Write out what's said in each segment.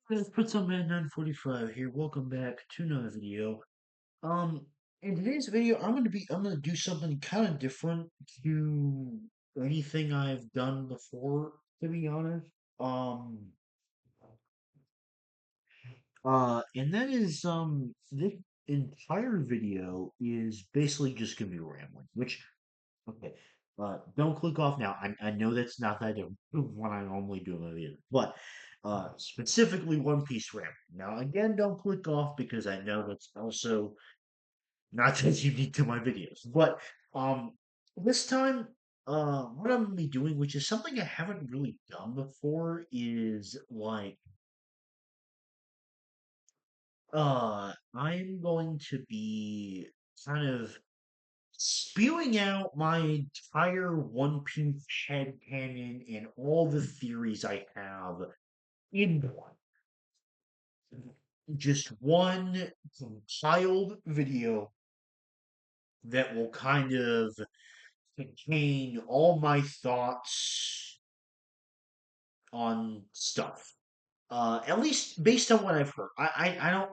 Let's put some man 945 here. Welcome back to another video. Um, in today's video, I'm gonna do something kind of different to anything I've done before, to be honest. Um, and that is this entire video is basically just gonna be rambling, which okay. Don't click off now. I know that's not that different from what I normally do in my videos, but specifically One Piece Ram. Now, again, don't click off because I know that's also not that unique to my videos. But um, this time, what I'm gonna be doing, which is something I haven't really done before, is like I'm going to be kind of spewing out my entire One Piece headcanon and all the theories I have in one. Just one compiled video that will kind of contain all my thoughts on stuff. At least based on what I've heard. I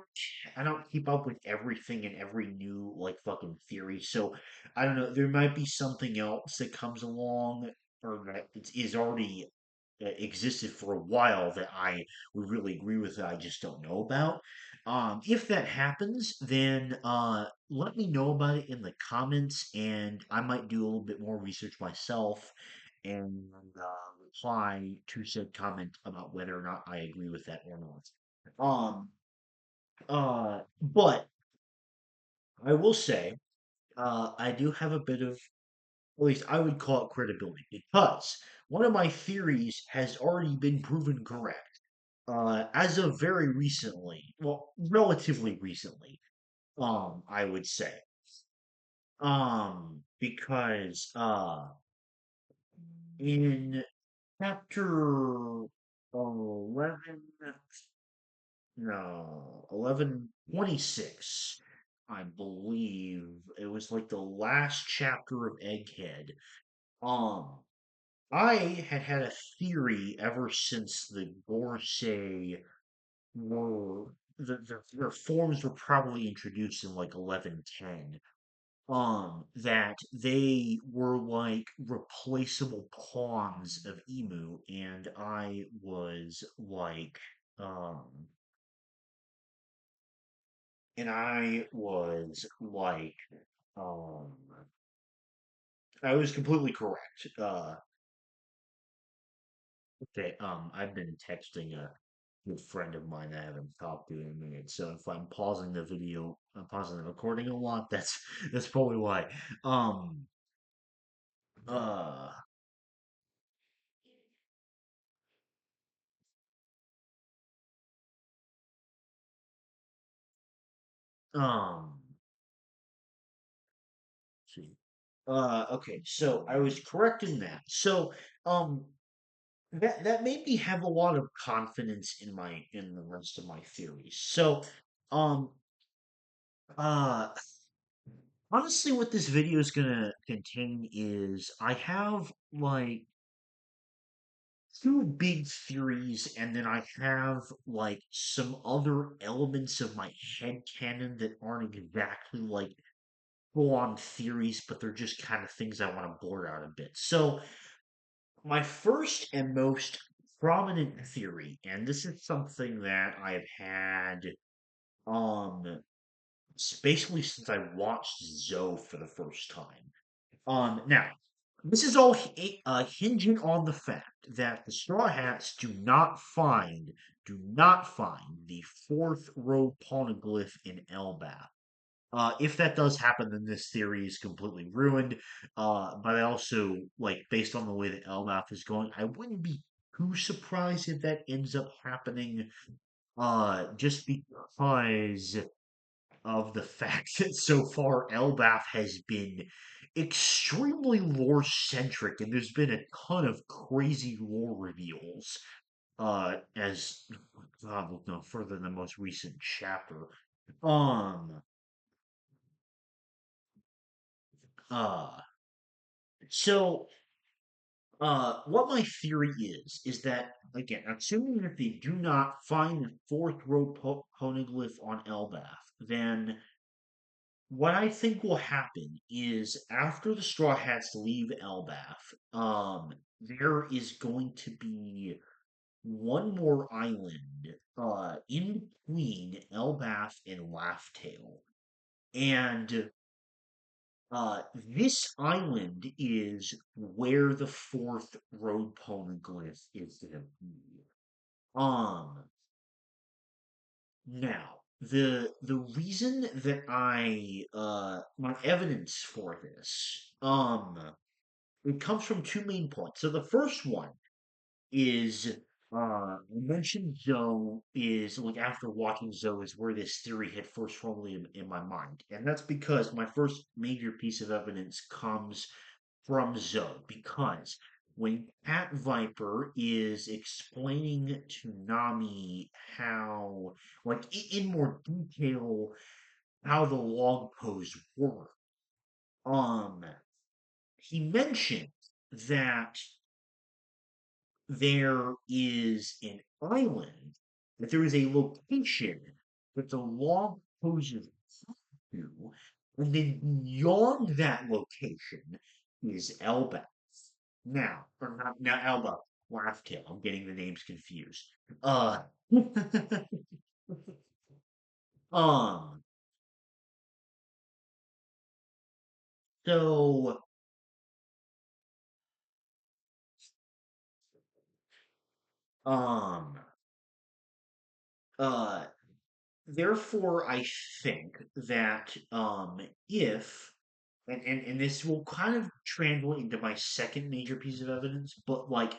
don't keep up with everything and every new like fucking theory. So I don't know. There might be something else that comes along or that is already existed for a while that I would really agree with that I just don't know about. If that happens, then let me know about it in the comments, and I might do a little bit more research myself and reply to said comment about whether or not I agree with that or not. Um, but I will say, I do have a bit of, at least I would call it credibility, because one of my theories has already been proven correct. As of very recently, well, relatively recently, I would say. Because, in chapter 11, no, 1126, I believe it was like the last chapter of Egghead. Um, I had a theory ever since the Gorsei were their forms were probably introduced in like 1110. That they were like replaceable pawns of Emu, and um, I was like, um, I was completely correct. Okay, I've been texting a good friend of mine I haven't talked to in a minute, so if I'm pausing the video, I'm pausing the recording a lot. That's probably why. Um, uh, um, let's see. Okay, so I was correct in that. So, um, that made me have a lot of confidence in the rest of my theories. So, um, uh, honestly, what this video is gonna contain is I have like two big theories, and then I have like some other elements of my head canon that aren't exactly like full on theories, but they're just kind of things I want to blur out a bit. So, my first and most prominent theory, and this is something that I've had um basically since I watched Zoe for the first time. Now, this is all hinging on the fact that the Straw Hats do not find the fourth row poneglyph in Elbaf. If that does happen, then this theory is completely ruined. But I also, like, based on the way that Elbaf is going, I wouldn't be too surprised if that ends up happening. Just because of the fact that so far Elbaf has been extremely lore centric, and there's been a ton of crazy lore reveals. As God, look no further than the most recent chapter. Um, uh, so What my theory is that again, assuming that they do not find the fourth road poneglyph on Elbath, then what I think will happen is after the Straw Hats leave Elbath, there is going to be one more island, in between Elbath and Laugh-Tale, and this island is where the fourth road poneglyph is gonna be. Um, Now, the reason that my evidence for this, it comes from two main points. So the first one is you mentioned Zoe is like after watching Zoe is where this theory had first formed in my mind. And that's because my first major piece of evidence comes from Zoe because when Cat Viper is explaining to Nami how, like in more detail, how the log pose work, um, he mentioned that there is an island, that there is a location that the log poses to, and then beyond that location is Elba. Now, or not now Elba, Laugh-Tail. I'm getting the names confused. Uh, um, so, um, uh, therefore, I think that, if, and this will kind of translate into my second major piece of evidence, but like,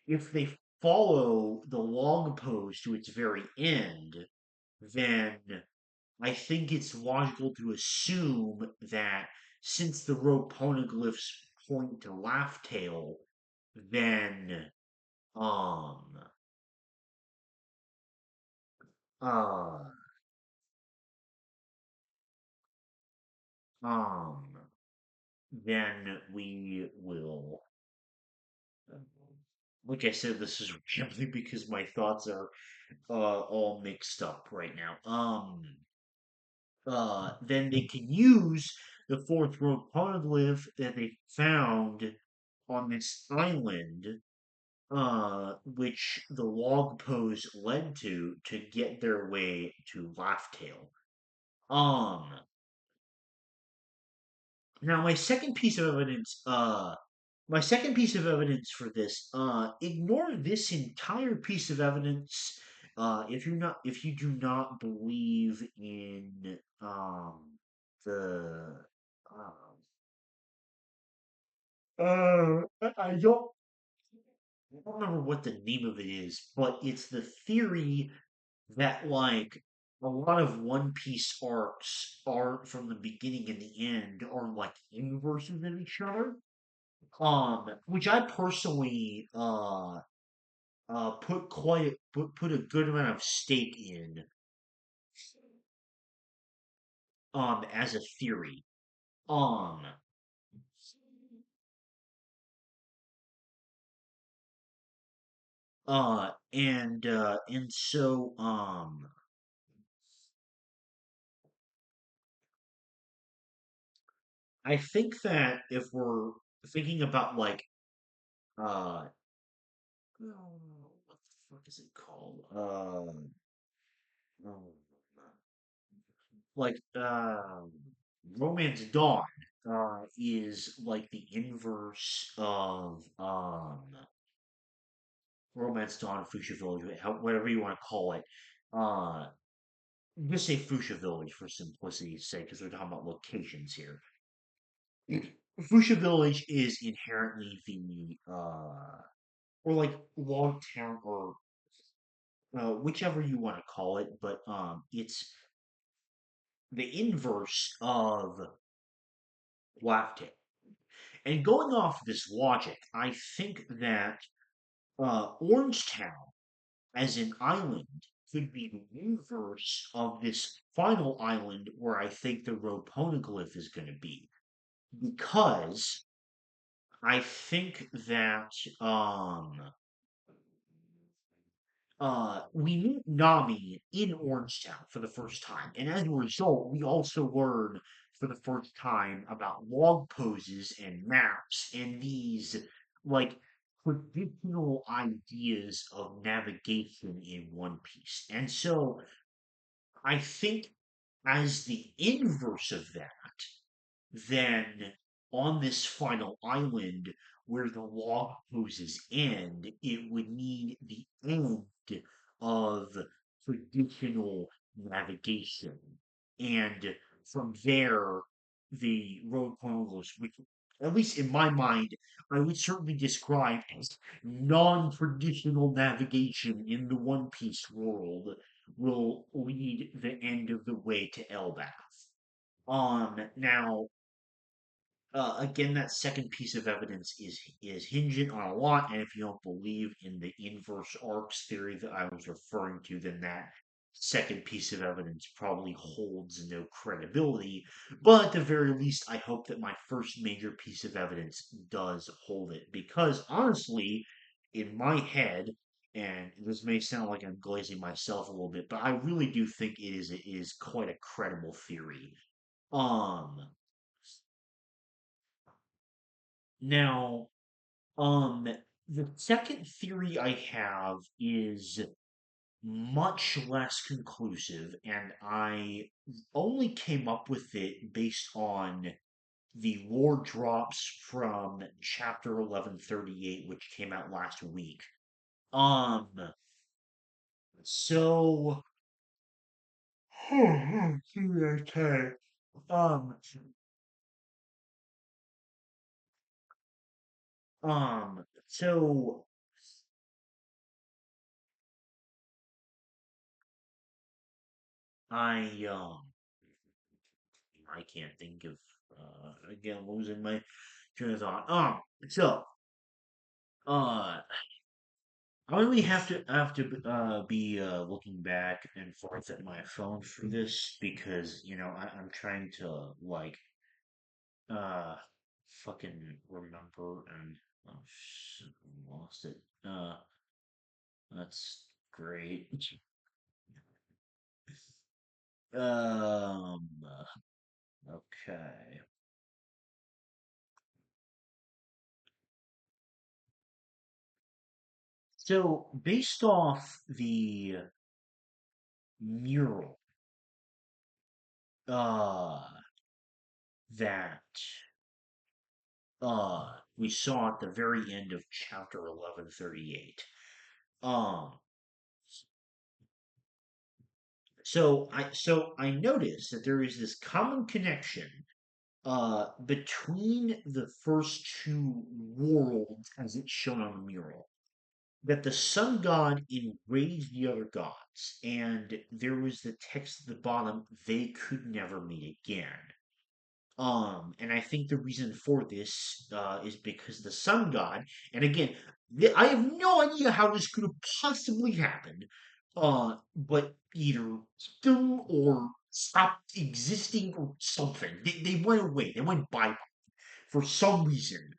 if they follow the log pose to its very end, then I think it's logical to assume that since the rope poneglyphs point to Laugh-Tail, then um uh um then we will like I said, this is rambling because my thoughts are all mixed up right now. Then they can use the fourth rope poneglyph that they found on this island, which the log pose led to get their way to Laugh-Tail. Um, Now my second piece of evidence for this, ignore this entire piece of evidence, if you do not believe in, the, um, I don't remember what the name of it is, but it's the theory that like a lot of One Piece arcs are from the beginning and the end are like inverses of each other. Which I personally put a good amount of stake in as a theory. Um and so I think that if we're thinking about like oh, what the fuck is it called? Um, like Romance Dawn is like the inverse of Romance Dawn, Fuchsia Village, whatever you want to call it. Uh, just say Fuchsia Village for simplicity's sake, because we're talking about locations here. Fuchsia Village is inherently the or like log town or whichever you want to call it, but it's the inverse of Laftek. And going off this logic, I think that Orangetown as an island could be the inverse of this final island where I think the road poneglyph is going to be. Because I think that we meet Nami in Orangetown for the first time, and as a result, we also learn for the first time about log poses and maps and these like traditional ideas of navigation in One Piece. And so I think as the inverse of that, then on this final island where the log poses end, it would mean the end of traditional navigation. And from there, the road chronicles, which, at least in my mind, I would certainly describe as non traditional navigation in the One Piece world, will lead the end of the way to Elbaf. Now, again, that second piece of evidence is hinging on a lot, and if you don't believe in the inverse arcs theory that I was referring to, then that second piece of evidence probably holds no credibility. But at the very least, I hope that my first major piece of evidence does hold it, because honestly, in my head, and this may sound like I'm glazing myself a little bit, but I really do think it is quite a credible theory. Um, Now, um, the second theory I have is much less conclusive, and I only came up with it based on the lore drops from chapter 1138, which came out last week. Um, so, okay. Um, so I I can't think of again losing my train of thought. So uh I really have to be looking back and forth at my phone for this because I'm trying to like uh fucking remember and oh shit, I lost it. That's great. Um okay. So based off the mural uh that we saw at the very end of chapter 1138. Um so I noticed that there is this common connection between the first two worlds as it's shown on the mural. That the sun god enraged the other gods, and there was the text at the bottom, they could never meet again. And I think the reason for this is because the sun god, and again, I have no idea how this could have possibly happened, but either them or stopped existing or something. They went away. They went bye for some reason.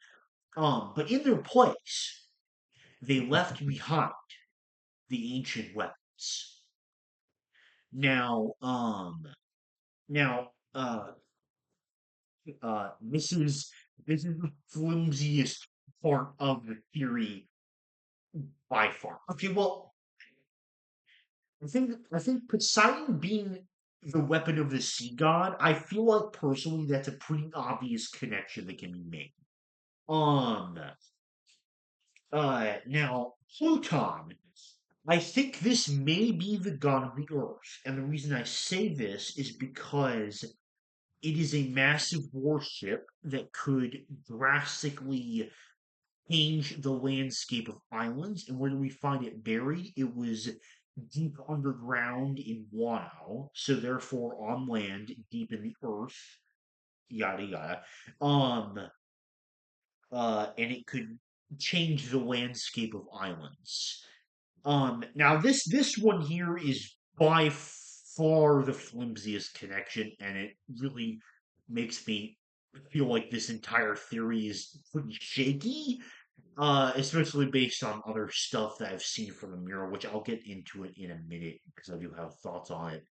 But in their place, they left behind the ancient weapons. Now, this is the flimsiest part of the theory by far. Okay, well, I think Poseidon being the weapon of the sea god, I feel like personally that's a pretty obvious connection that can be made. Um, now Pluton, I think this may be the god of the earth, and the reason I say this is because it is a massive warship that could drastically change the landscape of islands. And where do we find it buried? It was deep underground in Wano, so therefore on land, deep in the earth, yada yada. Um, and it could change the landscape of islands. Now this one here is by far the flimsiest connection, and it really makes me feel like this entire theory is pretty shaky, especially based on other stuff that I've seen from the mirror, which I'll get into it in a minute because I do have thoughts on it.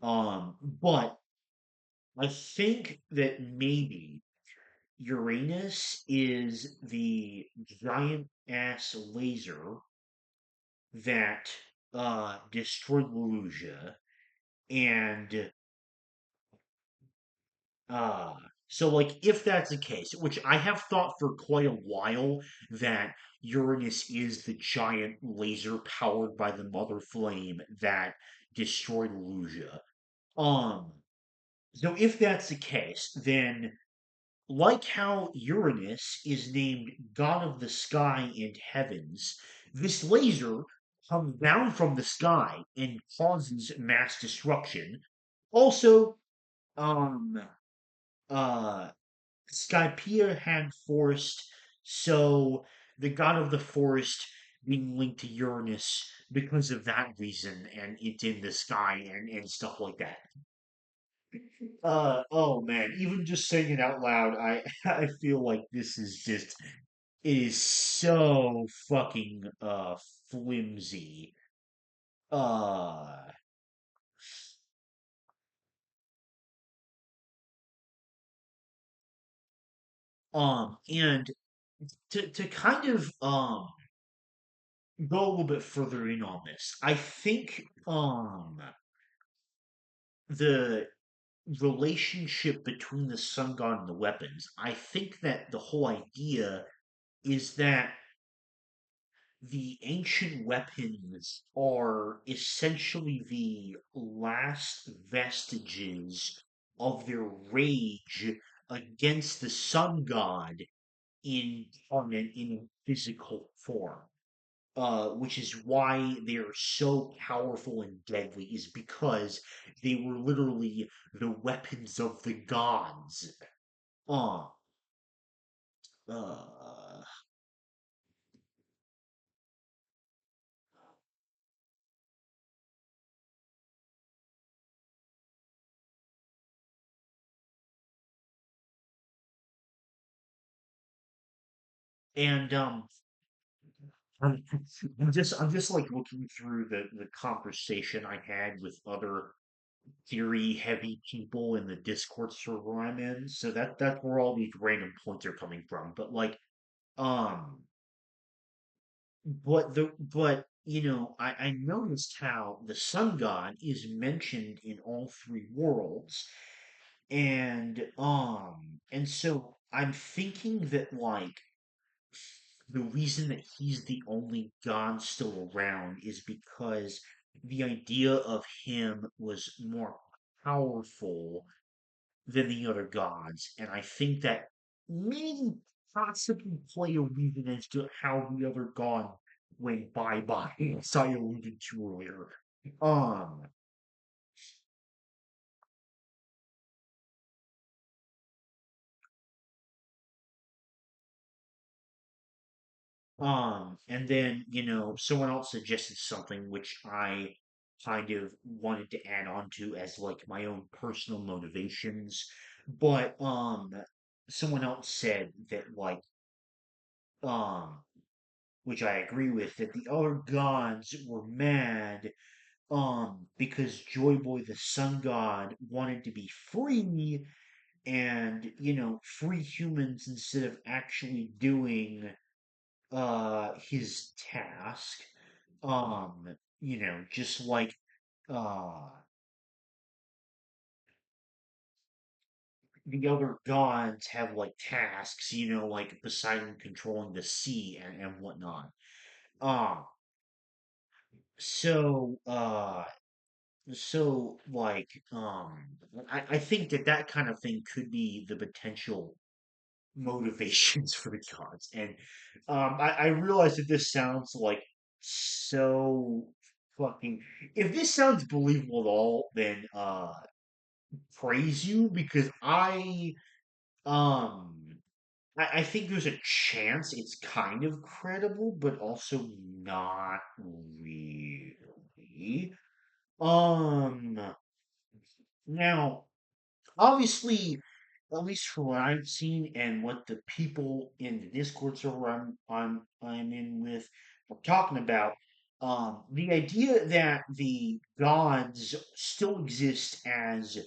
But I think that maybe Uranus is the giant ass laser that destroyed Lelusia, and uh so like if that's the case, which I have thought for quite a while that Uranus is the giant laser powered by the mother flame that destroyed Lelusia. Um so if that's the case, then like how Uranus is named God of the Sky and Heavens, this laser comes down from the sky and causes mass destruction. Also, um, uh, Skypiea had forest, so the god of the forest being linked to Uranus because of that reason, and it's in the sky and stuff like that. Oh man, even just saying it out loud, I feel like this is just it is so fucking flimsy. Uh and to kind of go a little bit further in on this, I think the relationship between the sun god and the weapons, I think that the whole idea is that the ancient weapons are essentially the last vestiges of their rage against the sun god incarnate in physical form. Which is why they're so powerful and deadly, is because they were literally the weapons of the gods. Uh, uh, and I'm, I'm just like looking through the conversation I had with other theory heavy people in the Discord server I'm in. So that's where all these random points are coming from. But like, um, but I noticed how the sun god is mentioned in all three worlds, and so I'm thinking that like the reason that he's the only god still around is because the idea of him was more powerful than the other gods, and I think that may possibly play a reason as to how the other god went bye bye, as I alluded to earlier. Um, and then, someone else suggested something which I kind of wanted to add on to as like my own personal motivations. But someone else said that like um which I agree with, that the other gods were mad because Joy Boy the sun god wanted to be free and, free humans instead of actually doing his task. Just like uh the other gods have like tasks, like Poseidon controlling the sea and whatnot. Um so like I think that kind of thing could be the potential motivations for the gods. And I realize that this sounds like so fucking, if this sounds believable at all, then praise you, because um I think there's a chance it's kind of credible, but also not really. Um Now, obviously, at least from what I've seen and what the people in the Discord server I'm in with are talking about, the idea that the gods still exist as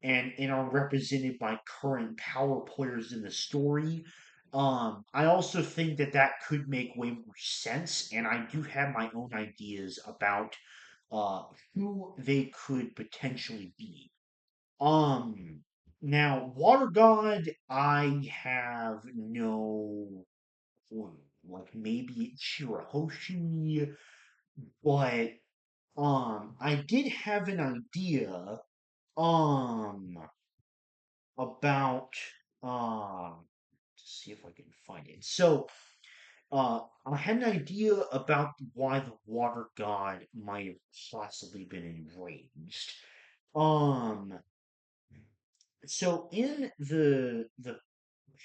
and are represented by current power players in the story. I also think that that could make way more sense, and I do have my own ideas about uh, who they could potentially be. Um, Now, Water God, I have no clue. Like maybe it's Shirahoshi, but I did have an idea um about to see if I can find it. So, I had an idea about why the Water God might have possibly been enraged. Um, so in the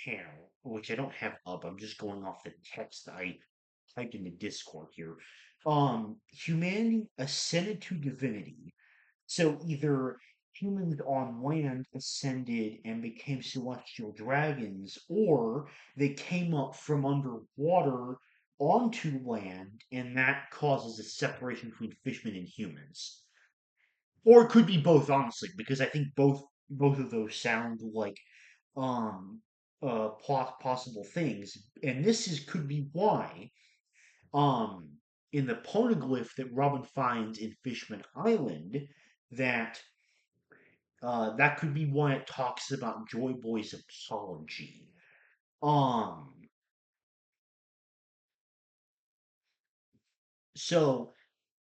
panel, which I don't have up, I'm just going off the text that I typed into Discord here. Humanity ascended to divinity. So either humans on land ascended and became celestial dragons, or they came up from underwater onto land, and that causes a separation between fishmen and humans. Or it could be both, honestly, because I think both of those sound like um possible things, and this is could be why um in the poneglyph that Robin finds in Fishman Island, that that could be why it talks about Joy Boy's apology. Um, so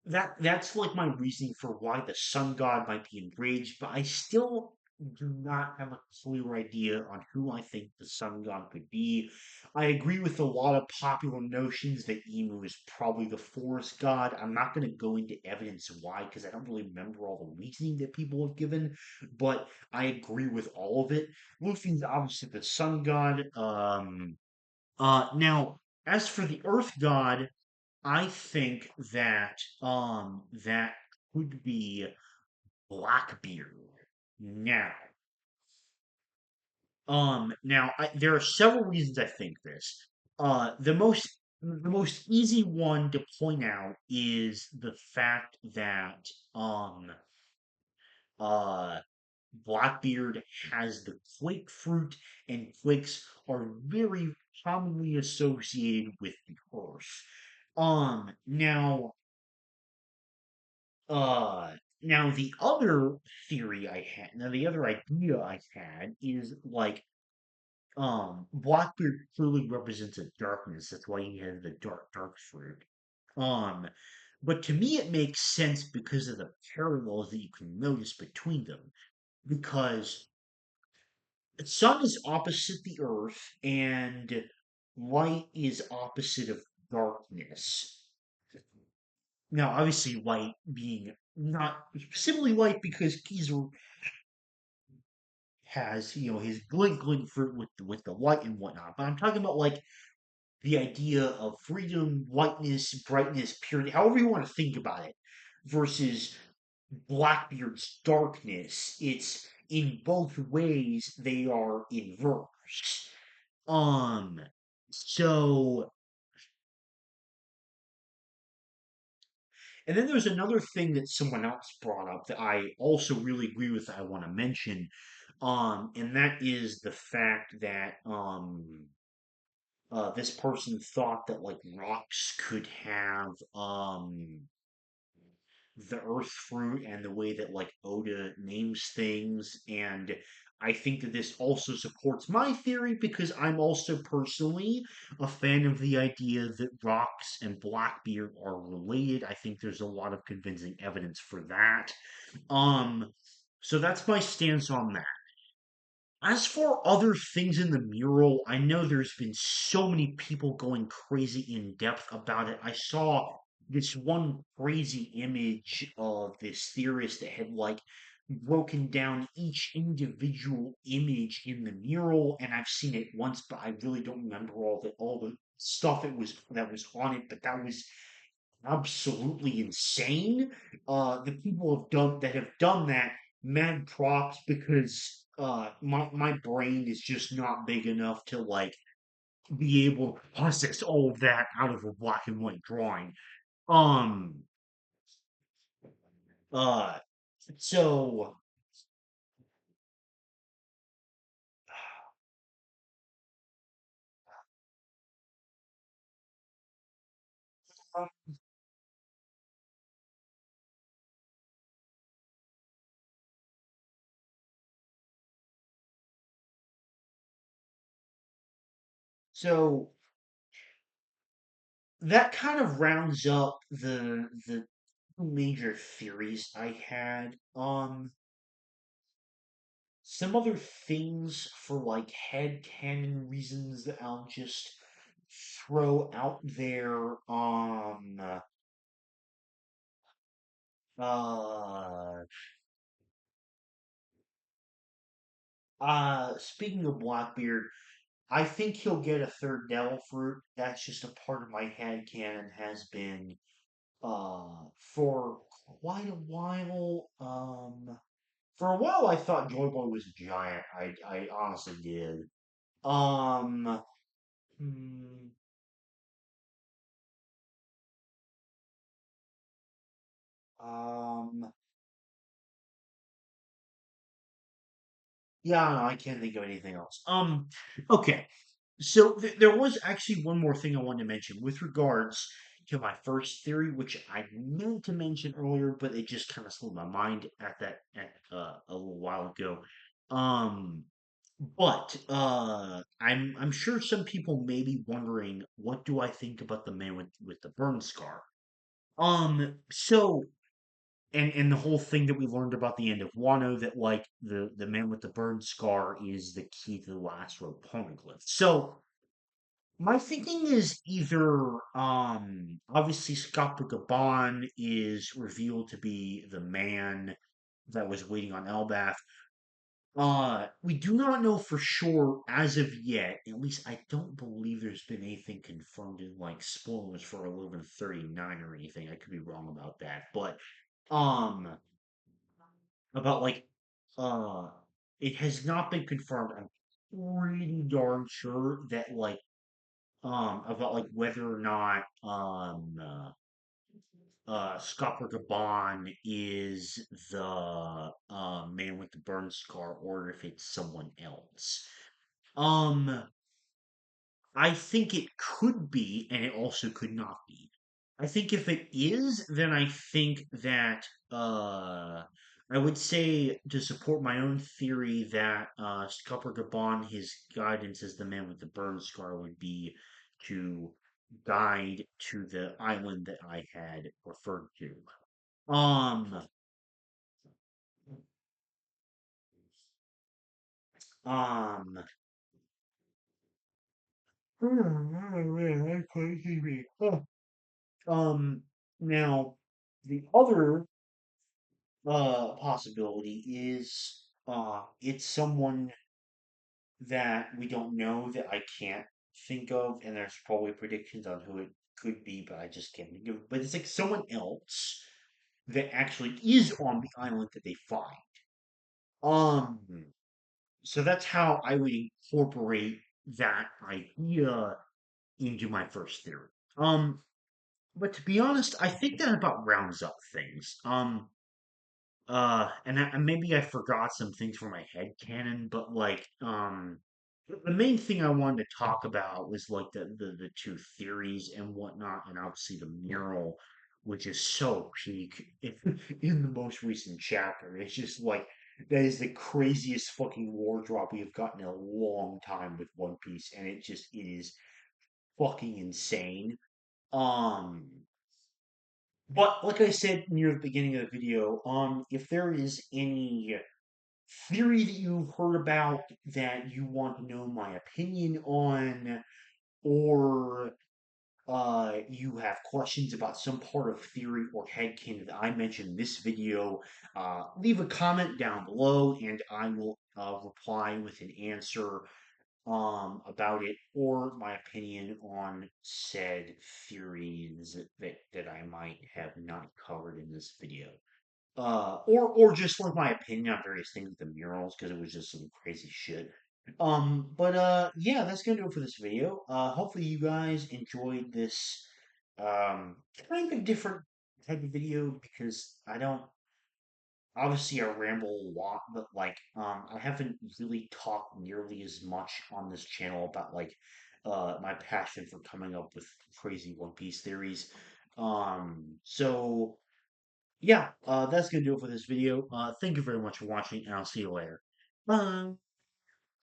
that's like my reasoning for why the sun god might be enraged, but I still do not have a clear idea on who I think the sun god could be. I agree with a lot of popular notions that Emu is probably the forest god. I'm not going to go into evidence why because I don't really remember all the reasoning that people have given, but I agree with all of it. Luffy's obviously the sun god. Now, as for the earth god, I think that that could be Blackbeard. Now, there are several reasons I think this. The most easy one to point out is the fact that uh Blackbeard has the quake fruit, and quakes are very commonly associated with the earth. Um, now Uh, now the other the other idea I had is like, Blackbeard clearly represents a darkness. That's why he has the dark fruit. Um, but to me it makes sense because of the parallels that you can notice between them. Because the sun is opposite the earth, and light is opposite of darkness. Now, obviously, light being not specifically light because Kizaru has, his glint fruit with the light and whatnot. But I'm talking about like the idea of freedom, whiteness, brightness, purity, however you want to think about it, versus Blackbeard's darkness. It's in both ways they are inverse. Um, so and then there's another thing that someone else brought up that I also really agree with. I want to mention, and that is the fact that this person thought that like rocks could have the earth fruit and the way that like Oda names things. And I think that this also supports my theory because I'm also personally a fan of the idea that rocks and Blackbeard are related. I think there's a lot of convincing evidence for that. Um, so that's my stance on that. As for other things in the mural, I know there's been so many people going crazy in depth about it. I saw this one crazy image of this theorist that had like broken down each individual image in the mural, and I've seen it once, but I really don't remember all the stuff that was on it, but that was absolutely insane. The people have done that, mad props because my brain is just not big enough to like be able to process all of that out of a black and white drawing. Um, uh, so, so that kind of rounds up the major theories I had. Some other things for like head canon reasons that I'll just throw out there. Uh, Speaking of Blackbeard, I think he'll get a third devil fruit. That's just a part of my head canon has been for quite a while. For a while I thought Joy Boy was a giant. I honestly did. Um hmm, um yeah, no, I can't think of anything else. Okay. So there was actually one more thing I wanted to mention with regards to my first theory, which I meant to mention earlier, but it just kind of slipped my mind at a little while ago. Um, but I'm sure some people may be wondering, what do I think about the man with the burn scar? So and the whole thing that we learned about the end of Wano, that like the man with the burn scar is the key to the last road poneglyph. So my thinking is either obviously Scott Gabon is revealed to be the man that was waiting on Elbath. We do not know for sure as of yet. At least I don't believe there's been anything confirmed in like spoilers for 1139 or anything. I could be wrong about that, but um about like uh it has not been confirmed. I'm pretty darn sure that like about like whether or not Scott Gabon is the man with the burn scar or if it's someone else. Um I think it could be, and it also could not be. I think if it is, then I think that I would say to support my own theory that Scupper Gabon, his guidance as the man with the burn scar would be to guide to the island that I had referred to. Um, um, um, now the other possibility is it's someone that we don't know that I can't think of, and there's probably predictions on who it could be, but I just can't think of it. But it's like someone else that actually is on the island that they find. Um, so that's how I would incorporate that idea into my first theory. But to be honest, I think that about rounds up things. And maybe I forgot some things from my head canon, but like, the main thing I wanted to talk about was like the two theories and whatnot, and obviously the mural, which is so peak in the most recent chapter. It's just like that is the craziest fucking war drop we have gotten in a long time with One Piece, and it is fucking insane. Um, but like I said near the beginning of the video, if there is any theory that you've heard about that you want to know my opinion on, or you have questions about some part of theory or headcanon that I mentioned in this video, leave a comment down below and I will reply with an answer about it or my opinion on said theories that I might have not covered in this video. or just like my opinion on various things with the murals because it was just some crazy shit. But yeah, that's gonna do it for this video. Hopefully you guys enjoyed this kind of different type of video because I don't obviously I ramble a lot, but like I haven't really talked nearly as much on this channel about like my passion for coming up with crazy One Piece theories. So yeah, that's gonna do it for this video. Thank you very much for watching, and I'll see you later. Bye.